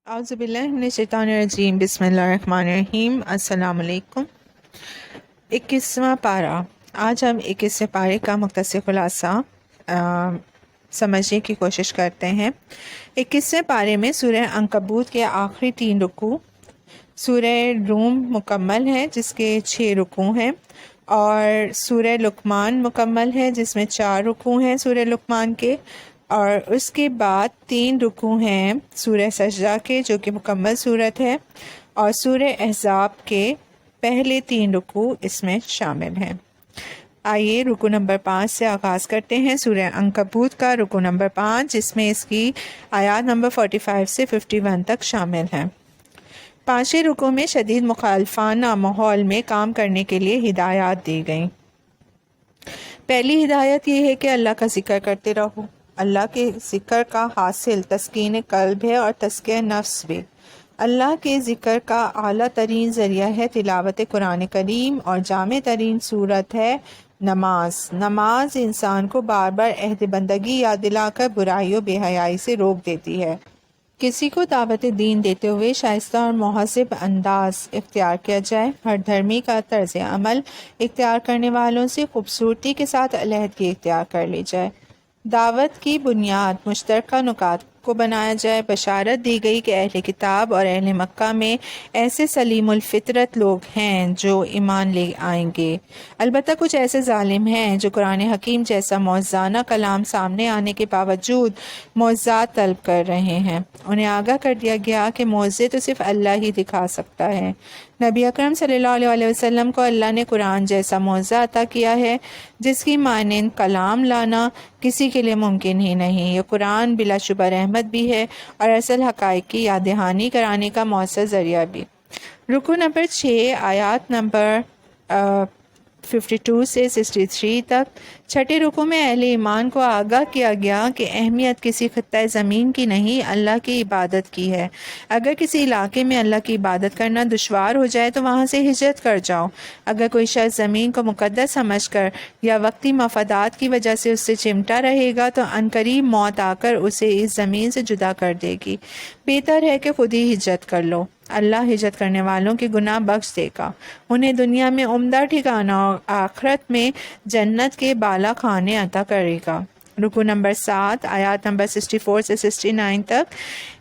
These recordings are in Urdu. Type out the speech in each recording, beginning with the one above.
اعوذ باللہ من الشیطان الرجیم، بسم اللہ الرحمن الرحیم۔ السلام علیکم۔ 21واں پارہ۔ آج ہم 21ویں پارے کا مختصر خلاصہ سمجھنے کی کوشش کرتے ہیں۔ 21ویں پارے میں سورہ عنکبوت کے آخری 3 رکوع، سورہ روم مکمل ہے جس کے 6 رکوع ہیں، اور سورہ لقمان مکمل ہے جس میں 4 رکوع ہیں سورہ لقمان کے، اور اس کے بعد 3 رکوع ہیں سورہ سجدہ کے جو کہ مکمل صورت ہے، اور سورہ احزاب کے پہلے 3 رکوع اس میں شامل ہیں۔ آئیے رکوع نمبر 5 سے آغاز کرتے ہیں۔ سورہ عنکبوت کا رکوع نمبر 5 جس میں اس کی آیات نمبر 45 سے 51 تک شامل ہیں۔ 5ویں رکوع میں شدید مخالفانہ ماحول میں کام کرنے کے لیے ہدایات دی گئیں۔ پہلی ہدایت یہ ہے کہ اللہ کا ذکر کرتے رہو۔ اللہ کے ذکر کا حاصل تسکین قلب ہے اور تزکیہ نفس بھی۔ اللہ کے ذکر کا اعلیٰ ترین ذریعہ ہے تلاوت قرآن کریم، اور جامع ترین صورت ہے نماز۔ نماز انسان کو بار بار عہد بندگی یاد دلا کر برائی و بے حیائی سے روک دیتی ہے۔ کسی کو دعوت دین دیتے ہوئے شائستہ اور مہذب انداز اختیار کیا جائے۔ ہر دھرمی کا طرز عمل اختیار کرنے والوں سے خوبصورتی کے ساتھ علیحدگی اختیار کر لی جائے۔ دعوت کی بنیاد مشترکہ نکات کو بنایا جائے۔ بشارت دی گئی کہ اہل کتاب اور اہل مکہ میں ایسے سلیم الفطرت لوگ ہیں جو ایمان لے آئیں گے، البتہ کچھ ایسے ظالم ہیں جو قرآن حکیم جیسا معجزانہ کلام سامنے آنے کے باوجود معجزات طلب کر رہے ہیں۔ انہیں آگاہ کر دیا گیا کہ معجزے تو صرف اللہ ہی دکھا سکتا ہے۔ نبی اکرم صلی اللہ علیہ وسلم کو اللہ نے قرآن جیسا معجزہ عطا کیا ہے جس کی مانند کلام لانا کسی کے لیے ممکن ہی نہیں۔ یہ قرآن بلا شبہ رحمت بھی ہے اور اصل حقائق کی یاد دہانی کرانے کا مؤثر ذریعہ بھی۔ رکوع نمبر 6 آیات نمبر 52 سے 63 تک۔ 6 رکوع میں اہل ایمان کو آگاہ کیا گیا کہ اہمیت کسی خطہ زمین کی نہیں، اللہ کی عبادت کی ہے۔ اگر کسی علاقے میں اللہ کی عبادت کرنا دشوار ہو جائے تو وہاں سے ہجرت کر جاؤ۔ اگر کوئی شخص زمین کو مقدس سمجھ کر یا وقتی مفادات کی وجہ سے اس سے چمٹا رہے گا تو عنقریب موت آ کر اسے اس زمین سے جدا کر دے گی۔ بہتر ہے کہ خود ہی ہجرت کر لو۔ اللہ ہجرت کرنے والوں کے گناہ بخش دے گا، انہیں دنیا میں عمدہ ٹھکانہ اور آخرت میں جنت کے بالا خانے عطا کرے گا۔ رکوع نمبر 7 آیات نمبر 64 سے 69 تک۔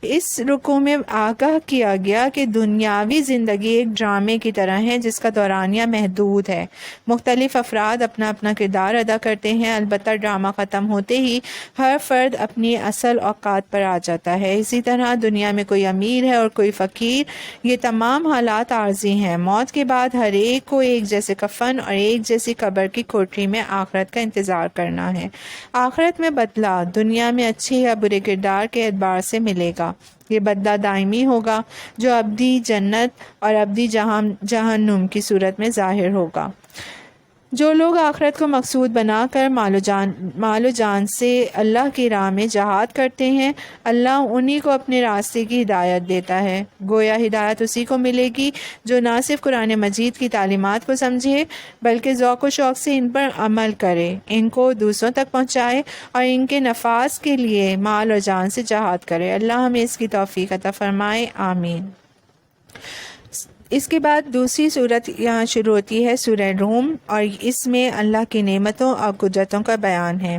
اس رکوع میں آگاہ کیا گیا کہ دنیاوی زندگی ایک ڈرامے کی طرح ہے جس کا دورانیہ محدود ہے۔ مختلف افراد اپنا اپنا کردار ادا کرتے ہیں، البتہ ڈرامہ ختم ہوتے ہی ہر فرد اپنی اصل اوقات پر آ جاتا ہے۔ اسی طرح دنیا میں کوئی امیر ہے اور کوئی فقیر، یہ تمام حالات عارضی ہیں۔ موت کے بعد ہر ایک کو ایک جیسے کفن اور ایک جیسی قبر کی کوٹری میں آخرت کا انتظار کرنا ہے۔ آخرت میں بدلہ دنیا میں اچھے یا برے کردار کے اعتبار سے ملے گا۔ یہ بدلہ دائمی ہوگا جو ابدی جنت اور ابدی جہنم کی صورت میں ظاہر ہوگا۔ جو لوگ آخرت کو مقصود بنا کر مال و جان سے اللہ کی راہ میں جہاد کرتے ہیں، اللہ انہی کو اپنے راستے کی ہدایت دیتا ہے۔ گویا ہدایت اسی کو ملے گی جو نہ صرف قرآن مجید کی تعلیمات کو سمجھے بلکہ ذوق و شوق سے ان پر عمل کرے، ان کو دوسروں تک پہنچائے اور ان کے نفاذ کے لیے مال اور جان سے جہاد کرے۔ اللہ ہمیں اس کی توفیق عطا فرمائے، آمین۔ اس کے بعد دوسری صورت یہاں شروع ہوتی ہے سورہ روم، اور اس میں اللہ کی نعمتوں اور قدرتوں کا بیان ہے۔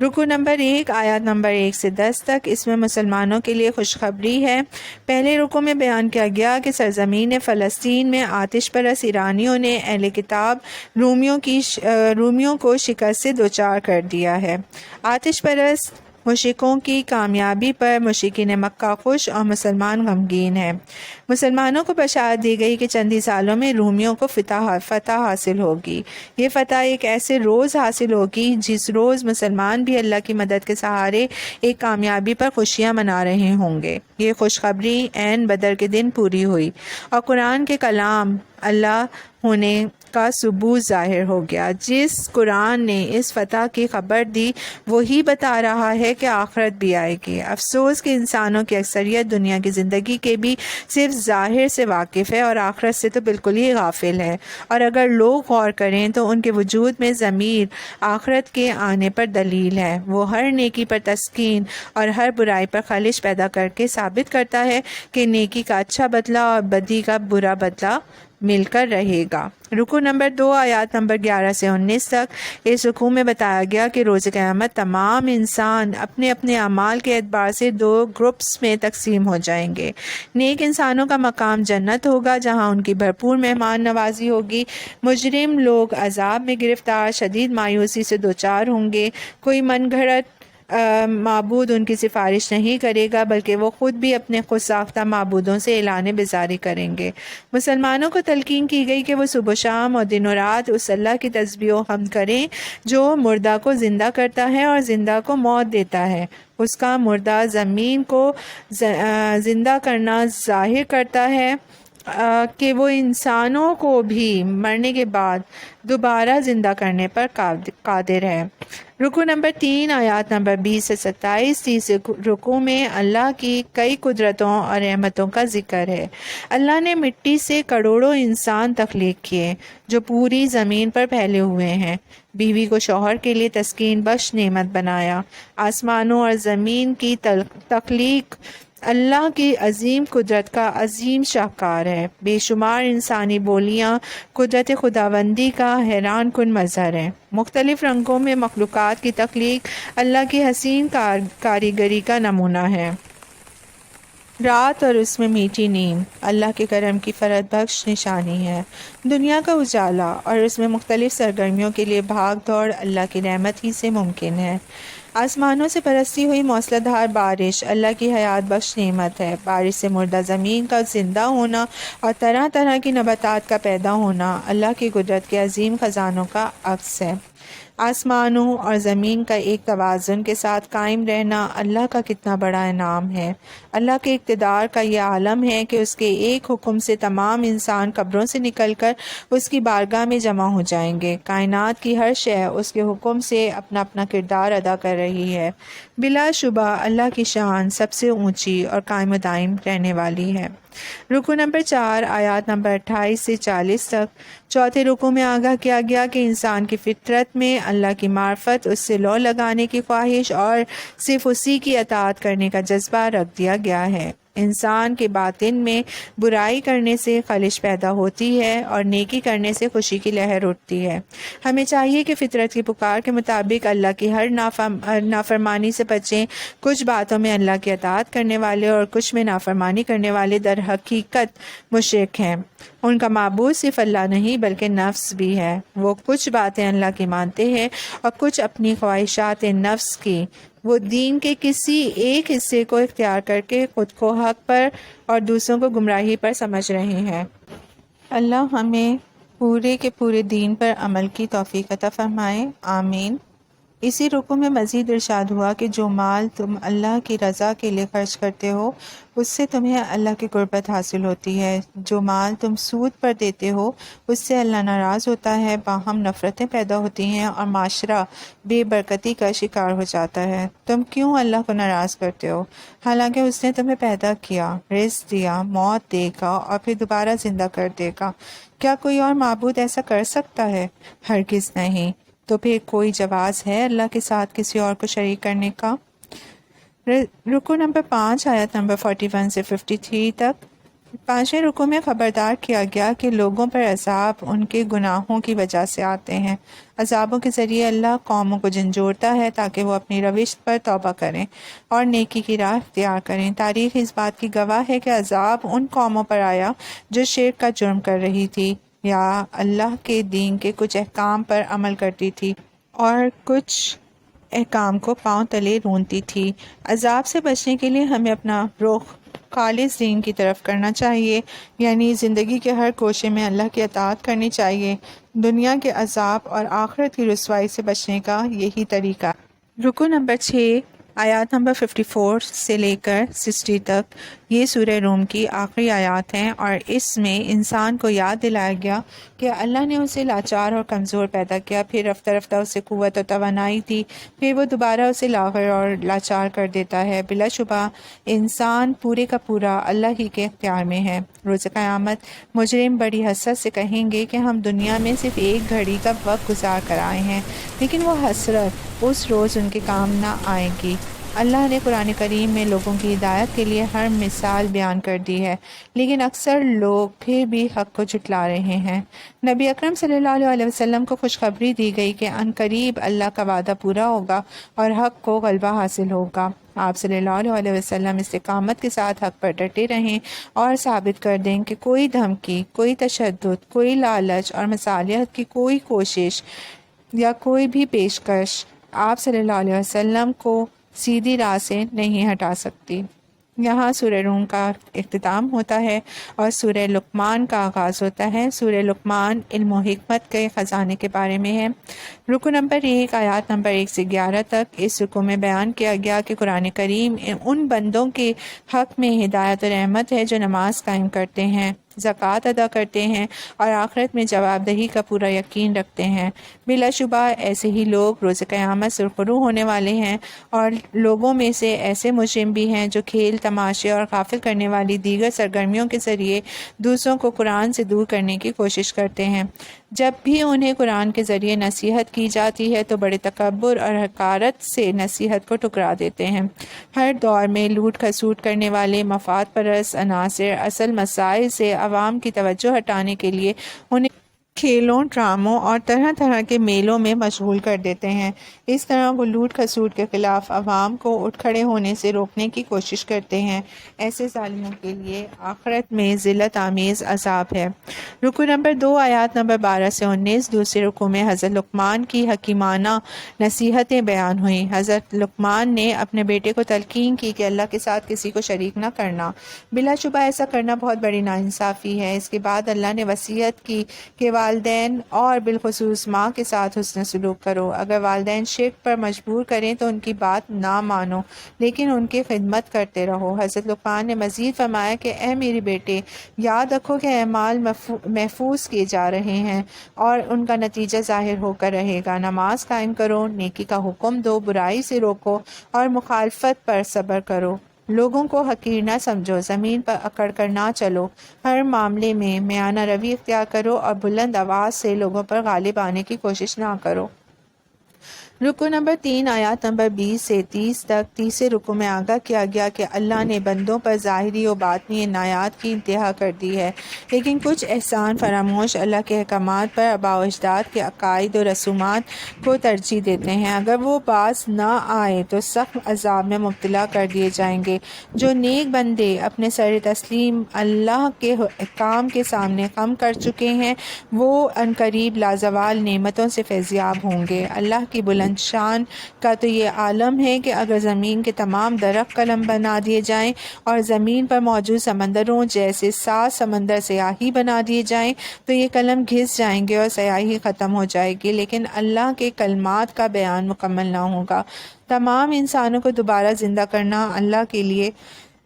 رکوع نمبر 1 آیات نمبر 1 سے 10 تک۔ اس میں مسلمانوں کے لیے خوشخبری ہے۔ پہلے رکوع میں بیان کیا گیا کہ سرزمین فلسطین میں آتش پرست ایرانیوں نے اہل کتاب رومیوں کو شکست سے دوچار کر دیا ہے۔ آتش پرست مشرکوں کی کامیابی پر مشرکین مکہ خوش اور مسلمان غمگین ہیں۔ مسلمانوں کو بشارت دی گئی کہ چند سالوں میں رومیوں کو فتح حاصل ہوگی۔ یہ فتح ایک ایسے روز حاصل ہوگی جس روز مسلمان بھی اللہ کی مدد کے سہارے ایک کامیابی پر خوشیاں منا رہے ہوں گے۔ یہ خوشخبری عین بدر کے دن پوری ہوئی، اور قرآن کے کلام اللہ ہونے کا ثبوت ظاہر ہو گیا۔ جس قرآن نے اس فتح کی خبر دی وہی بتا رہا ہے کہ آخرت بھی آئے گی۔ افسوس کہ انسانوں کی اکثریت دنیا کی زندگی کے بھی صرف ظاہر سے واقف ہے اور آخرت سے تو بالکل ہی غافل ہے، اور اگر لوگ غور کریں تو ان کے وجود میں ضمیر آخرت کے آنے پر دلیل ہے۔ وہ ہر نیکی پر تسکین اور ہر برائی پر خلش پیدا کر کے ثابت کرتا ہے کہ نیکی کا اچھا بدلہ اور بدی کا برا بدلہ مل کر رہے گا۔ رکوع نمبر 2 آیات نمبر 11 سے 19 تک۔ اس رکوع میں بتایا گیا کہ روز قیامت تمام انسان اپنے اپنے اعمال کے اعتبار سے 2 گروپس میں تقسیم ہو جائیں گے۔ نیک انسانوں کا مقام جنت ہوگا جہاں ان کی بھرپور مہمان نوازی ہوگی۔ مجرم لوگ عذاب میں گرفتار شدید مایوسی سے دوچار ہوں گے۔ کوئی من گھڑت معبود ان کی سفارش نہیں کرے گا بلکہ وہ خود بھی اپنے خود ساختہ معبودوں سے اعلان بیزاری کریں گے۔ مسلمانوں کو تلقین کی گئی کہ وہ صبح و شام اور دن و رات اس اللہ کی تسبیح و حمد کریں جو مردہ کو زندہ کرتا ہے اور زندہ کو موت دیتا ہے۔ اس کا مردہ زمین کو زندہ کرنا ظاہر کرتا ہے کہ وہ انسانوں کو بھی مرنے کے بعد دوبارہ زندہ کرنے پر قادر ہے۔ رکوع نمبر 3 آیات نمبر 20 سے 27۔ تیسرے رکوع میں اللہ کی کئی قدرتوں اور رحمتوں کا ذکر ہے۔ اللہ نے مٹی سے کروڑوں انسان تخلیق کیے جو پوری زمین پر پھیلے ہوئے ہیں۔ بیوی کو شوہر کے لیے تسکین بخش نعمت بنایا۔ آسمانوں اور زمین کی تخلیق اللہ کی عظیم قدرت کا عظیم شاہکار ہے۔ بے شمار انسانی بولیاں قدرت خداوندی کا حیران کن مظہر ہیں۔ مختلف رنگوں میں مخلوقات کی تخلیق اللہ کی حسین کاریگری کا نمونہ ہے۔ رات اور اس میں میٹھی نیند اللہ کے کرم کی فرد بخش نشانی ہے۔ دنیا کا اجالا اور اس میں مختلف سرگرمیوں کے لیے بھاگ دوڑ اللہ کی رحمت ہی سے ممکن ہے۔ آسمانوں سے برستی ہوئی موسلا دھار بارش اللہ کی حیات بخش نعمت ہے۔ بارش سے مردہ زمین کا زندہ ہونا اور طرح طرح کی نباتات کا پیدا ہونا اللہ کی قدرت کے عظیم خزانوں کا عکس ہے۔ آسمانوں اور زمین کا ایک توازن کے ساتھ قائم رہنا اللہ کا کتنا بڑا انعام ہے۔ اللہ کے اقتدار کا یہ عالم ہے کہ اس کے ایک حکم سے تمام انسان قبروں سے نکل کر اس کی بارگاہ میں جمع ہو جائیں گے۔ کائنات کی ہر شے اس کے حکم سے اپنا اپنا کردار ادا کر رہی ہے۔ بلا شبہ اللہ کی شان سب سے اونچی اور قائم و دائم رہنے والی ہے۔ رکوع نمبر 4 آیات نمبر 28 سے 40 تک۔ چوتھے رکوع میں آگاہ کیا گیا کہ انسان کی فطرت میں اللہ کی معرفت، اس سے لو لگانے کی خواہش اور صرف اسی کی اطاعت کرنے کا جذبہ رکھ دیا گیا ہے۔ انسان کے باطن میں برائی کرنے سے خلش پیدا ہوتی ہے اور نیکی کرنے سے خوشی کی لہر اٹھتی ہے۔ ہمیں چاہیے کہ فطرت کی پکار کے مطابق اللہ کی ہر نافرمانی سے بچیں۔ کچھ باتوں میں اللہ کی اطاعت کرنے والے اور کچھ میں نافرمانی کرنے والے در حقیقت مشرک ہیں۔ ان کا معبود صرف اللہ نہیں بلکہ نفس بھی ہے۔ وہ کچھ باتیں اللہ کی مانتے ہیں اور کچھ اپنی خواہشات نفس کی۔ وہ دین کے کسی ایک حصے کو اختیار کر کے خود کو حق پر اور دوسروں کو گمراہی پر سمجھ رہے ہیں۔ اللہ ہمیں پورے کے پورے دین پر عمل کی توفیق عطا فرمائے، آمین۔ اسی رکوع میں مزید ارشاد ہوا کہ جو مال تم اللہ کی رضا کے لیے خرچ کرتے ہو اس سے تمہیں اللہ کی قربت حاصل ہوتی ہے۔ جو مال تم سود پر دیتے ہو اس سے اللہ ناراض ہوتا ہے، باہم نفرتیں پیدا ہوتی ہیں اور معاشرہ بے برکتی کا شکار ہو جاتا ہے۔ تم کیوں اللہ کو ناراض کرتے ہو حالانکہ اس نے تمہیں پیدا کیا، رزق دیا، موت دے گا اور پھر دوبارہ زندہ کر دے گا۔ کیا کوئی اور معبود ایسا کر سکتا ہے؟ ہرگز نہیں۔ تو پھر کوئی جواز ہے اللہ کے ساتھ کسی اور کو شریک کرنے کا؟ رکوع نمبر 5 آیت نمبر 41 سے 53 تک۔ پانچویں رکوع میں خبردار کیا گیا کہ لوگوں پر عذاب ان کے گناہوں کی وجہ سے آتے ہیں۔ عذابوں کے ذریعے اللہ قوموں کو جھنجھوڑتا ہے تاکہ وہ اپنی روش پر توبہ کریں اور نیکی کی راہ اختیار کریں۔ تاریخ اس بات کی گواہ ہے کہ عذاب ان قوموں پر آیا جو شرک کا جرم کر رہی تھی یا اللہ کے دین کے کچھ احکام پر عمل کرتی تھی اور کچھ احکام کو پاؤں تلے رونتی تھی۔ عذاب سے بچنے کے لیے ہمیں اپنا رخ خالص دین کی طرف کرنا چاہیے، یعنی زندگی کے ہر کوشے میں اللہ کی اطاعت کرنی چاہیے۔ دنیا کے عذاب اور آخرت کی رسوائی سے بچنے کا یہی طریقہ۔ رکوع نمبر 6 آیات نمبر 54 سے لے کر 60 تک یہ سورہ روم کی آخری آیات ہیں، اور اس میں انسان کو یاد دلایا گیا کہ اللہ نے اسے لاچار اور کمزور پیدا کیا، پھر رفتہ رفتہ اسے قوت و توانائی دی، پھر وہ دوبارہ اسے لاغر اور لاچار کر دیتا ہے۔ بلا شبہ انسان پورے کا پورا اللہ ہی کے اختیار میں ہے۔ روز قیامت مجرم بڑی حسرت سے کہیں گے کہ ہم دنیا میں صرف ایک گھڑی کا وقت گزار کر آئے ہیں، لیکن وہ حسرت اس روز ان کے کام نہ آئے گی۔ اللہ نے قرآن کریم میں لوگوں کی ہدایت کے لیے ہر مثال بیان کر دی ہے، لیکن اکثر لوگ پھر بھی حق کو جھٹلا رہے ہیں۔ نبی اکرم صلی اللہ علیہ وسلم کو خوشخبری دی گئی کہ ان قریب اللہ کا وعدہ پورا ہوگا اور حق کو غلبہ حاصل ہوگا۔ آپ صلی اللہ علیہ وسلم استقامت کے ساتھ حق پر ڈٹے رہیں اور ثابت کر دیں کہ کوئی دھمکی، کوئی تشدد، کوئی لالچ اور مصالحت کی کوئی کوشش یا کوئی بھی پیشکش آپ صلی اللہ علیہ وسلم کو سیدھی راہ سے نہیں ہٹا سکتی۔ یہاں سورہ روم کا اختتام ہوتا ہے اور سورہ لقمان کا آغاز ہوتا ہے۔ سورہ لقمان علم و حکمت کے خزانے کے بارے میں ہے۔ رکو نمبر 1 آیات نمبر 1 سے 11 تک اس رکو میں بیان کیا گیا کہ قرآن کریم ان بندوں کے حق میں ہدایت و رحمت ہے جو نماز قائم کرتے ہیں، زکوٰۃ ادا کرتے ہیں اور آخرت میں جواب دہی کا پورا یقین رکھتے ہیں۔ بلا شبہ ایسے ہی لوگ روز قیامت سرخرو ہونے والے ہیں، اور لوگوں میں سے ایسے مجرم بھی ہیں جو کھیل، تماشے اور غافل کرنے والی دیگر سرگرمیوں کے ذریعے دوسروں کو قرآن سے دور کرنے کی کوشش کرتے ہیں۔ جب بھی انہیں قرآن کے ذریعے نصیحت کی جاتی ہے تو بڑے تکبر اور حقارت سے نصیحت کو ٹکرا دیتے ہیں۔ ہر دور میں لوٹ کھسوٹ کرنے والے مفاد پرست عناصر اصل مسائل سے عوام کی توجہ ہٹانے کے لیے انہیں کھیلوں، ڈراموں اور طرح طرح کے میلوں میں مشغول کر دیتے ہیں۔ اس طرح وہ لوٹ کھسوٹ کے خلاف عوام کو اٹھ کھڑے ہونے سے روکنے کی کوشش کرتے ہیں۔ ایسے ظالموں کے لیے آخرت میں ذلت آمیز عذاب ہے۔ رکو نمبر 2 آیات نمبر 12 سے 19 دوسرے رکو میں حضرت لقمان کی حکیمانہ نصیحتیں بیان ہوئیں۔ حضرت لقمان نے اپنے بیٹے کو تلقین کی کہ اللہ کے ساتھ کسی کو شریک نہ کرنا۔ بلا شبہ ایسا کرنا بہت بڑی ناانصافی ہے۔ اس کے بعد اللہ نے وصیت کی کہ والدین اور بالخصوص ماں کے ساتھ حسن سلوک کرو۔ اگر والدین شرک پر مجبور کریں تو ان کی بات نہ مانو، لیکن ان کی خدمت کرتے رہو۔ حضرت لقمان نے مزید فرمایا کہ اے میرے بیٹے، یاد رکھو کہ اعمال محفوظ کیے جا رہے ہیں اور ان کا نتیجہ ظاہر ہو کر رہے گا۔ نماز قائم کرو، نیکی کا حکم دو، برائی سے روکو اور مخالفت پر صبر کرو۔ لوگوں کو حقیر نہ سمجھو، زمین پر اکڑ کر نہ چلو، ہر معاملے میں میانہ روی اختیار کرو اور بلند آواز سے لوگوں پر غالب آنے کی کوشش نہ کرو۔ رکو نمبر 3 آیات نمبر 20 سے 30 تک تیسرے رکو میں آگاہ کیا گیا کہ اللہ نے بندوں پر ظاہری و باطنی عنایات کی انتہا کر دی ہے، لیکن کچھ احسان فراموش اللہ کے احکامات پر آباء و اجداد کے عقائد و رسومات کو ترجیح دیتے ہیں۔ اگر وہ باز نہ آئے تو سخت عذاب میں مبتلا کر دیے جائیں گے۔ جو نیک بندے اپنے سر تسلیم اللہ کے احکام کے سامنے خم کر چکے ہیں، وہ عنقریب لازوال نعمتوں سے فیضیاب ہوں گے۔ اللہ کی بلند شان کا تو یہ عالم ہے کہ اگر زمین کے تمام درخت قلم بنا دیے جائیں اور زمین پر موجود سمندروں جیسے 7 سمندر سیاہی بنا دیے جائیں تو یہ قلم گھس جائیں گے اور سیاہی ختم ہو جائے گی، لیکن اللہ کے کلمات کا بیان مکمل نہ ہوگا۔ تمام انسانوں کو دوبارہ زندہ کرنا اللہ کے لیے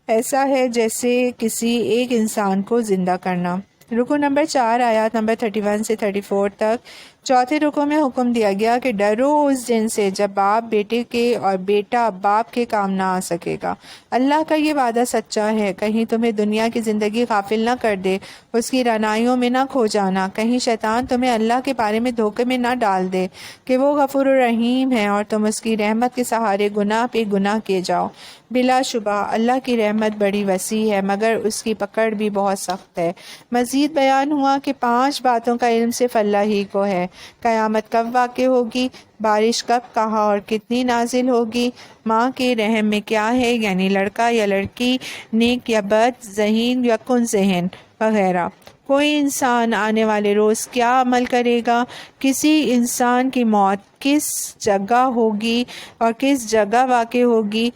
ایسا ہے جیسے کسی ایک انسان کو زندہ کرنا۔ رکو نمبر 4 آیات نمبر 31 سے 34 تک چوتھے رکو میں حکم دیا گیا کہ ڈرو اس دن سے جب باپ بیٹے کے اور بیٹا باپ کے کام نہ آ سکے گا۔ اللہ کا یہ وعدہ سچا ہے، کہیں تمہیں دنیا کی زندگی غافل نہ کر دے، اس کی رعنائیوں میں نہ کھو جانا، کہیں شیطان تمہیں اللہ کے بارے میں دھوکے میں نہ ڈال دے کہ وہ غفور الرحیم ہے اور تم اس کی رحمت کے سہارے گناہ پہ گناہ کیے جاؤ۔ بلا شبہ اللہ کی رحمت بڑی وسیع ہے مگر اس کی پکڑ بھی بہت سخت ہے۔ مزید بیان ہوا کہ 5 باتوں کا علم صرف اللہ ہی کو ہے۔ قیامت کب واقع ہوگی، بارش کب، کہاں اور کتنی نازل ہوگی، ماں کے رحم میں کیا ہے یعنی لڑکا یا لڑکی، نیک یا بد، ذہین یا کن ذہن وغیرہ، کوئی انسان آنے والے روز کیا عمل کرے گا، کسی انسان کی موت کس جگہ ہوگی اور کس جگہ واقع ہوگی،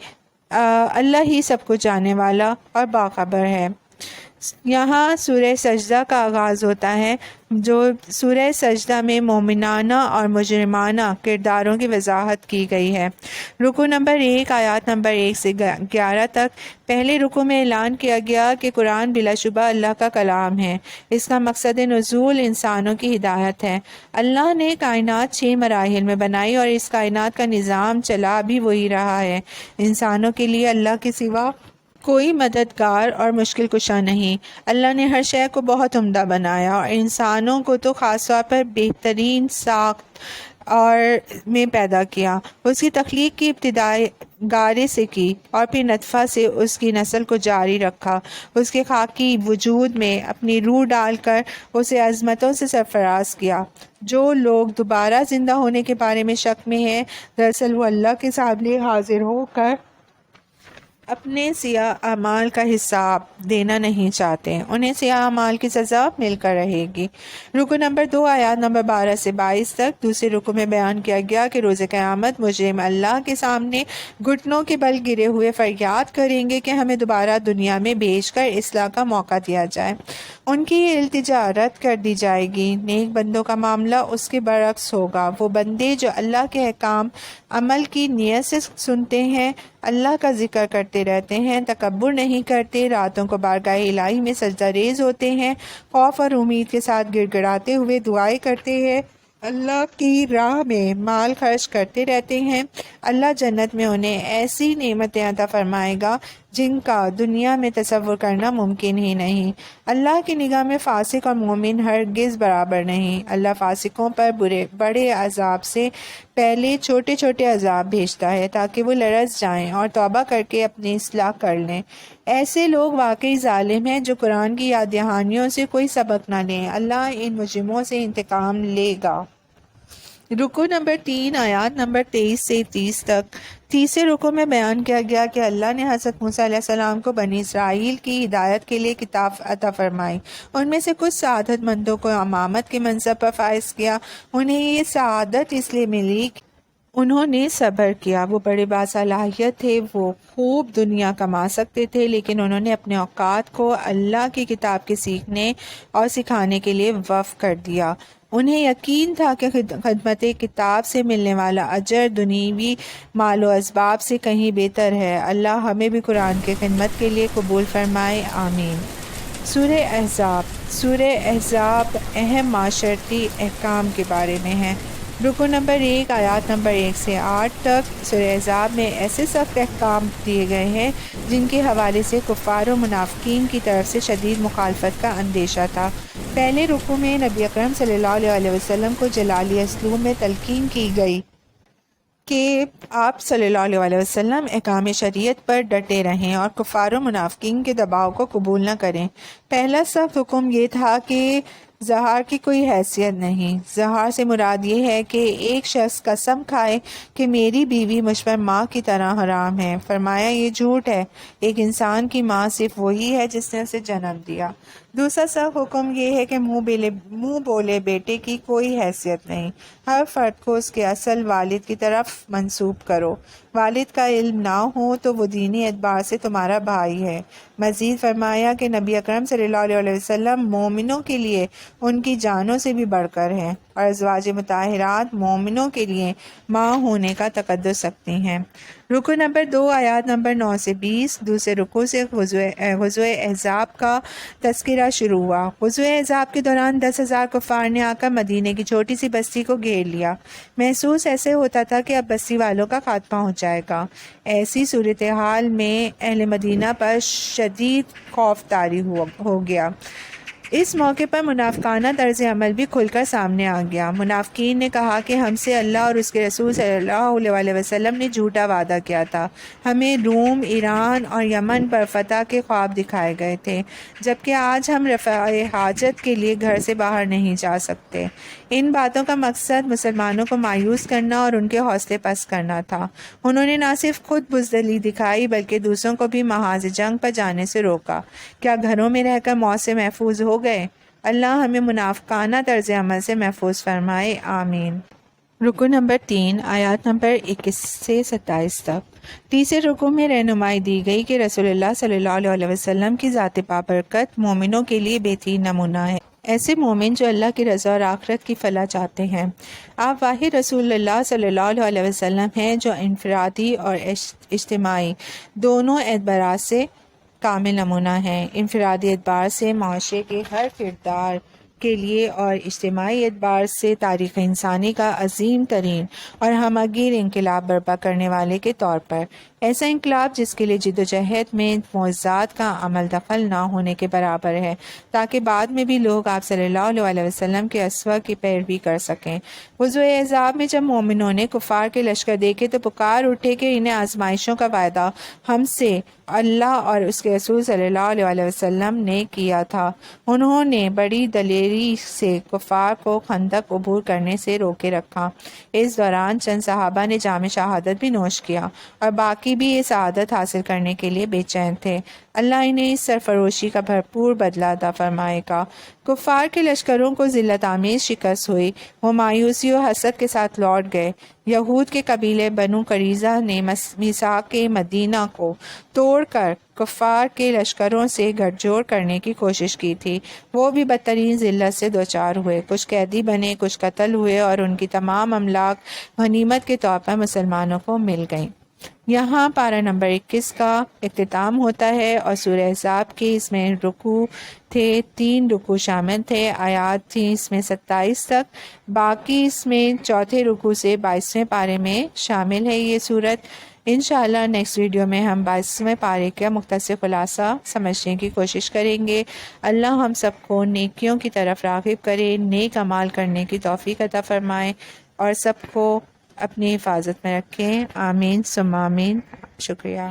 اللہ ہی سب کو جاننے والا اور باخبر ہے۔ یہاں سورہ سجدہ کا آغاز ہوتا ہے، جو سورہ سجدہ میں مومنانہ اور مجرمانہ کرداروں کی وضاحت کی گئی ہے۔ رکوع نمبر 1 آیات نمبر 1 سے 11 تک۔ پہلے رکوع میں اعلان کیا گیا کہ قرآن بلا شبہ اللہ کا کلام ہے۔ اس کا مقصد نزول انسانوں کی ہدایت ہے۔ اللہ نے کائنات 6 مراحل میں بنائی اور اس کائنات کا نظام چلا بھی وہی رہا ہے۔ انسانوں کے لیے اللہ کے سوا کوئی مددگار اور مشکل کشا نہیں۔ اللہ نے ہر شے کو بہت عمدہ بنایا اور انسانوں کو تو خاص طور پر بہترین ساخت اور میں پیدا کیا۔ اس کی تخلیق کی ابتدا گارے سے کی اور پھر نطفہ سے اس کی نسل کو جاری رکھا۔ اس کے خاکی وجود میں اپنی روح ڈال کر اسے عظمتوں سے سرفراز کیا۔ جو لوگ دوبارہ زندہ ہونے کے بارے میں شک میں ہیں، دراصل وہ اللہ کے سامنے حاضر ہو کر اپنے سیاہ اعمال کا حساب دینا نہیں چاہتے۔ انہیں سیاہ اعمال کی سزا مل کر رہے گی۔ رکوع نمبر 2 آیات نمبر 12 سے 22 تک۔ دوسرے رکوع میں بیان کیا گیا کہ روز قیامت مجرم اللہ کے سامنے گھٹنوں کے بل گرے ہوئے فریاد کریں گے کہ ہمیں دوبارہ دنیا میں بھیج کر اصلاح کا موقع دیا جائے۔ ان کی یہ التجا رد کر دی جائے گی۔ نیک بندوں کا معاملہ اس کے برعکس ہوگا۔ وہ بندے جو اللہ کے احکام عمل کی نیت سے سنتے ہیں، اللہ کا ذکر کرتے رہتے ہیں، تکبر نہیں کرتے، راتوں کو بارگاہ الہی میں سجدہ ریز ہوتے ہیں، خوف اور امید کے ساتھ گڑ گڑاتے ہوئے دعائیں کرتے ہیں، اللہ کی راہ میں مال خرچ کرتے رہتے ہیں، اللہ جنت میں انہیں ایسی نعمتیں عطا فرمائے گا جن کا دنیا میں تصور کرنا ممکن ہی نہیں۔ اللہ کی نگاہ میں فاسق اور مومن ہرگز برابر نہیں۔ اللہ فاسقوں پر بڑے عذاب سے پہلے چھوٹے چھوٹے عذاب بھیجتا ہے تاکہ وہ لرز جائیں اور توبہ کر کے اپنی اصلاح کر لیں۔ ایسے لوگ واقعی ظالم ہیں جو قرآن کی یاد دہانیوں سے کوئی سبق نہ لیں۔ اللہ ان مجرموں سے انتقام لے گا۔ رکوع نمبر 3 آیات نمبر 23 سے 30 تک۔ تیسرے رکوع میں بیان کیا گیا کہ اللہ نے حضرت موسیٰ علیہ السلام کو بنی اسرائیل کی ہدایت کے لیے کتاب عطا فرمائی۔ ان میں سے کچھ سعادت مندوں کو امامت کے منصب پر فائز کیا۔ انہیں یہ سعادت اس لیے ملی کہ انہوں نے صبر کیا۔ وہ بڑے باصلاحیت تھے، وہ خوب دنیا کما سکتے تھے، لیکن انہوں نے اپنے اوقات کو اللہ کی کتاب کے سیکھنے اور سکھانے کے لیے وقف کر دیا۔ انہیں یقین تھا کہ خدمت کتاب سے ملنے والا اجر دنیوی مال و اسباب سے کہیں بہتر ہے۔ اللہ ہمیں بھی قرآن کی خدمت کے لیے قبول فرمائے، آمین۔ سورہ احزاب۔ سورہ احزاب اہم معاشرتی احکام کے بارے میں ہے۔ رکوع نمبر 1 آیات نمبر 1 سے 8 تک۔ سورہ احزاب میں ایسے سخت احکام دیے گئے ہیں جن کے حوالے سے کفار و منافقین کی طرف سے شدید مخالفت کا اندیشہ تھا۔ پہلے رکوع میں نبی اکرم صلی اللہ علیہ وسلم کو جلالی اسلوب میں تلقین کی گئی کہ آپ صلی اللہ علیہ وسلم احکام شریعت پر ڈٹے رہیں اور کفار و منافقین کے دباؤ کو قبول نہ کریں۔ پہلا سخت حکم یہ تھا کہ زہار کی کوئی حیثیت نہیں۔ زہار سے مراد یہ ہے کہ ایک شخص قسم کھائے کہ میری بیوی مجھ پر ماں کی طرح حرام ہے۔ فرمایا یہ جھوٹ ہے۔ ایک انسان کی ماں صرف وہی ہے جس نے اسے جنم دیا۔ دوسرا سخت حکم یہ ہے کہ منہ بولے بیٹے کی کوئی حیثیت نہیں۔ ہر فرد کو اس کے اصل والد کی طرف منسوب کرو۔ والد کا علم نہ ہو تو وہ دینی اعتبار سے تمہارا بھائی ہے۔ مزید فرمایا کہ نبی اکرم صلی اللہ علیہ وسلم مومنوں کے لیے ان کی جانوں سے بھی بڑھ کر ہیں اور ازواج مطہرات مومنوں کے لیے ماں ہونے کا تقدس رکھتی ہیں۔ رکوع نمبر 2 آیات نمبر 9 سے 20۔ دوسرے رکوع سے غزوہ احزاب کا تذکرہ شروع ہوا۔ غزوہ احزاب کے دوران 10,000 کفار نے آ کر مدینے کی چھوٹی سی بستی کو گھیر لیا۔ محسوس ایسے ہوتا تھا کہ اب بستی والوں کا خاتمہ ہو جائے گا۔ ایسی صورتحال میں اہل مدینہ پر شدید خوف طاری ہو گیا۔ اس موقع پر منافقانہ طرز عمل بھی کھل کر سامنے آ گیا۔ منافقین نے کہا کہ ہم سے اللہ اور اس کے رسول صلی اللہ علیہ وسلم نے جھوٹا وعدہ کیا تھا۔ ہمیں روم، ایران اور یمن پر فتح کے خواب دکھائے گئے تھے، جبکہ آج ہم رفع حاجت کے لیے گھر سے باہر نہیں جا سکتے۔ ان باتوں کا مقصد مسلمانوں کو مایوس کرنا اور ان کے حوصلے پست کرنا تھا۔ انہوں نے نہ صرف خود بزدلی دکھائی بلکہ دوسروں کو بھی محاذ جنگ پر جانے سے روکا۔ کیا گھروں میں رہ کر موت سے محفوظ ہو گئے؟ اللہ ہمیں منافقانہ طرز عمل سے محفوظ فرمائے، آمین۔ رکو نمبر 3 آیات نمبر 21 سے 27 تک۔ تیسرے رکو میں رہنمائی دی گئی کہ رسول اللہ صلی اللہ علیہ وسلم کی ذات بابرکت مومنوں کے لیے بہترین نمونہ ہے، ایسے مومن جو اللہ کی رضا اور آخرت کی فلاح چاہتے ہیں۔ آپ واحد رسول اللہ صلی اللہ علیہ وسلم ہیں جو انفرادی اور اجتماعی دونوں اعتبارات سے کامل نمونہ ہیں۔ انفرادی اعتبار سے معاشرے کے ہر کردار کے لیے اور اجتماعی اعتبار سے تاریخ انسانی کا عظیم ترین اور ہمگیر انقلاب برپا کرنے والے کے طور پر، ایسا انقلاب جس کے لیے جد و جہد میں معجزات کا عمل دخل نہ ہونے کے برابر ہے، تاکہ بعد میں بھی لوگ آپ صلی اللہ علیہ وسلم کے اسوہ کی پیروی کر سکیں۔ غزوہ احزاب میں جب مومنوں نے کفار کے لشکر دیکھے تو پکار اٹھے کہ انہیں آزمائشوں کا وعدہ ہم سے اللہ اور اس کے رسول صلی اللہ علیہ وسلم نے کیا تھا۔ انہوں نے بڑی دلیری سے کفار کو خندق عبور کرنے سے روکے رکھا۔ اس دوران چند صحابہ نے جام شہادت بھی نوش کیا اور باقی بھی یہ سعادت حاصل کرنے کے لیے بے چین تھے۔ اللہ انہیں اس سرفروشی کا بھرپور بدلہ عطا فرمائے گا۔ کفار کے لشکروں کو ذلت آمیز شکست ہوئی، وہ مایوسی و حسرت کے ساتھ لوٹ گئے۔ یہود کے قبیلے بنو قریظہ نے میثاق مدینہ کو توڑ کر کفار کے لشکروں سے گٹھ جوڑ کرنے کی کوشش کی تھی۔ وہ بھی بدترین ذلت سے دوچار ہوئے، کچھ قیدی بنے، کچھ قتل ہوئے اور ان کی تمام املاک غنیمت کے طور پر مسلمانوں کو مل گئیں۔ یہاں پارہ نمبر 21 کا اختتام ہوتا ہے اور سورہ احزاب کے اس میں رکوع تھے، 3 رکوع شامل تھے، آیات تھیں اس میں 27 تک، باقی اس میں چوتھے رکوع سے 22ویں پارے میں شامل ہے یہ صورت۔ انشاءاللہ نیکسٹ ویڈیو میں ہم 22ویں پارے کا مختصر خلاصہ سمجھنے کی کوشش کریں گے۔ اللہ ہم سب کو نیکیوں کی طرف راغب کرے، نیک اعمال کرنے کی توفیق عطا فرمائے اور سب کو اپنی حفاظت میں رکھیں۔ آمین ثم آمین۔ شکریہ۔